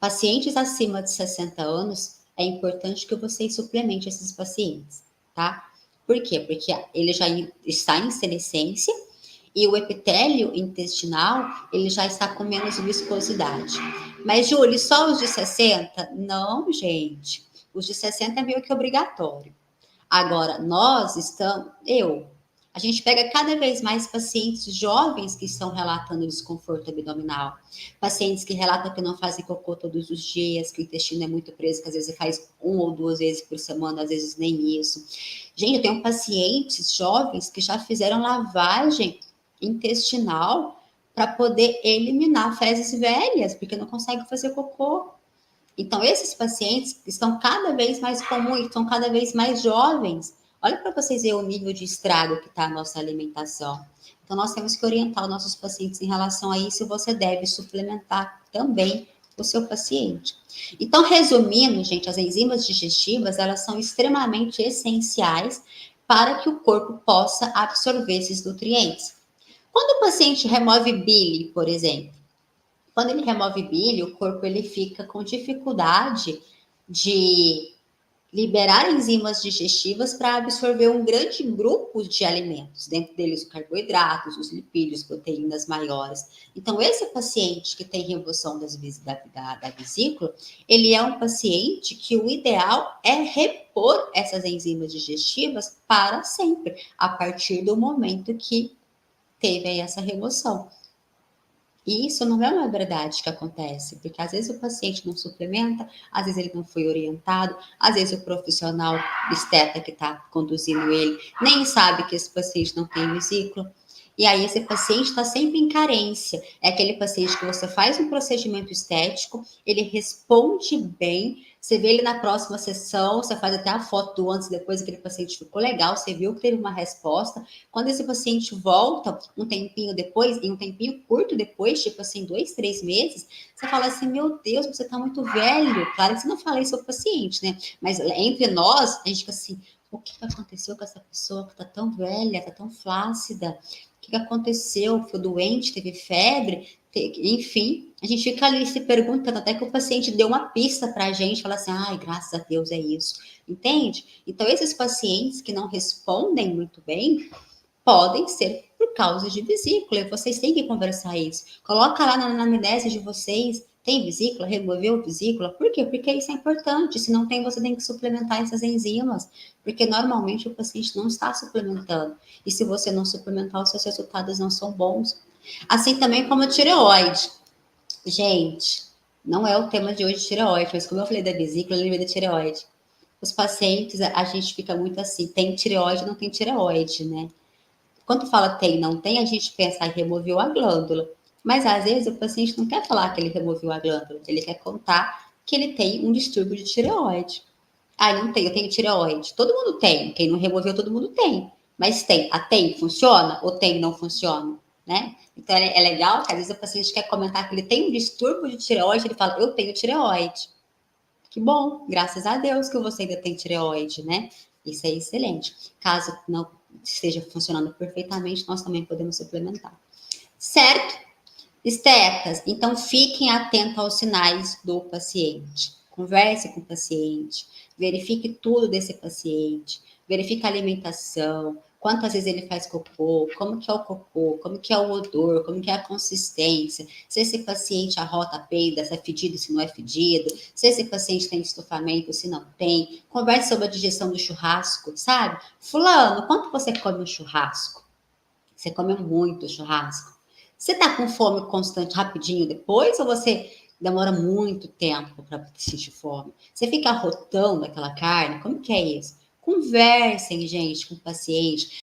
Pacientes acima de 60 anos, é importante que vocês suplementem esses pacientes, tá? Por quê? Porque ele já está em senescência e o epitélio intestinal, ele já está com menos viscosidade. Mas, Júlia, só os de 60? Não, gente. Os de 60 é meio que obrigatório. Agora, nós estamos, a gente pega cada vez mais pacientes jovens que estão relatando desconforto abdominal, pacientes que relatam que não fazem cocô todos os dias, que o intestino é muito preso, que às vezes faz 1 ou 2 vezes por semana, às vezes nem isso. Gente, eu tenho pacientes jovens que já fizeram lavagem intestinal para poder eliminar fezes velhas, porque não conseguem fazer cocô. Então, esses pacientes estão cada vez mais comuns, estão cada vez mais jovens. Olha para vocês verem o nível de estrago que está a nossa alimentação. Então, nós temos que orientar os nossos pacientes em relação a isso, e você deve suplementar também o seu paciente. Então, resumindo, gente, as enzimas digestivas, elas são extremamente essenciais para que o corpo possa absorver esses nutrientes. Quando o paciente remove bile, por exemplo, quando ele remove bile, o corpo ele fica com dificuldade de liberar enzimas digestivas para absorver um grande grupo de alimentos, dentro deles os carboidratos, os lipídios, proteínas maiores. Então, esse paciente que tem remoção da vesícula, ele é um paciente que o ideal é repor essas enzimas digestivas para sempre, a partir do momento que teve essa remoção. E isso não é uma verdade que acontece, porque às vezes o paciente não suplementa, às vezes ele não foi orientado, às vezes o profissional esteta que está conduzindo ele nem sabe que esse paciente não tem vesícula. E aí esse paciente está sempre em carência. É aquele paciente que você faz um procedimento estético, ele responde bem, você vê ele na próxima sessão, você faz até a foto do antes e depois, aquele paciente ficou legal, você viu que teve uma resposta. Quando esse paciente volta um tempinho depois, e um tempinho curto depois, tipo assim, 2, 3 meses, você fala assim, meu Deus, você tá muito velho. Claro que você não fala isso ao paciente, né? Mas entre nós, a gente fica assim, o que aconteceu com essa pessoa que tá tão velha, tá tão flácida? O que aconteceu? Ficou doente, teve febre? Enfim, a gente fica ali se perguntando, até que o paciente deu uma pista para a gente, fala assim, ai, graças a Deus é isso, entende? Então, esses pacientes que não respondem muito bem, podem ser por causa de vesícula, e vocês têm que conversar isso. Coloca lá na anamnese de vocês, tem vesícula, removeu vesícula, por quê? Porque isso é importante, se não tem, você tem que suplementar essas enzimas, porque normalmente o paciente não está suplementando, e se você não suplementar, os seus resultados não são bons. Assim também como a tireoide. Gente, não é o tema de hoje tireoide, mas como eu falei da vesícula, eu lembrei da tireoide. Os pacientes, a gente fica muito assim, tem tireoide, não tem tireoide, né? Quando fala tem, não tem, a gente pensa em removeu a glândula. Mas às vezes o paciente não quer falar que ele removeu a glândula, ele quer contar que ele tem um distúrbio de tireoide. Ah, não tem, eu tenho tireoide. Todo mundo tem, quem não removeu, todo mundo tem. Mas tem, a tem funciona ou tem não funciona, né? Então é legal que às vezes o paciente quer comentar que ele tem um distúrbio de tireoide, ele fala, eu tenho tireoide. Que bom, graças a Deus que você ainda tem tireoide, né? Isso é excelente. Caso não esteja funcionando perfeitamente, nós também podemos suplementar. Certo? Estetas, então fiquem atentos aos sinais do paciente. Converse com o paciente, verifique tudo desse paciente, verifique a alimentação, quantas vezes ele faz cocô, como que é o cocô, como que é o odor, como que é a consistência, se esse paciente arrota peida, se é fedido, se não é fedido, se esse paciente tem estufamento, se não tem. Converse sobre a digestão do churrasco, sabe? Fulano, quanto você come um churrasco? Você come muito churrasco? Você tá com fome constante rapidinho depois ou você demora muito tempo para sentir fome? Você fica arrotando aquela carne? Como que é isso? Conversem, gente, com o paciente.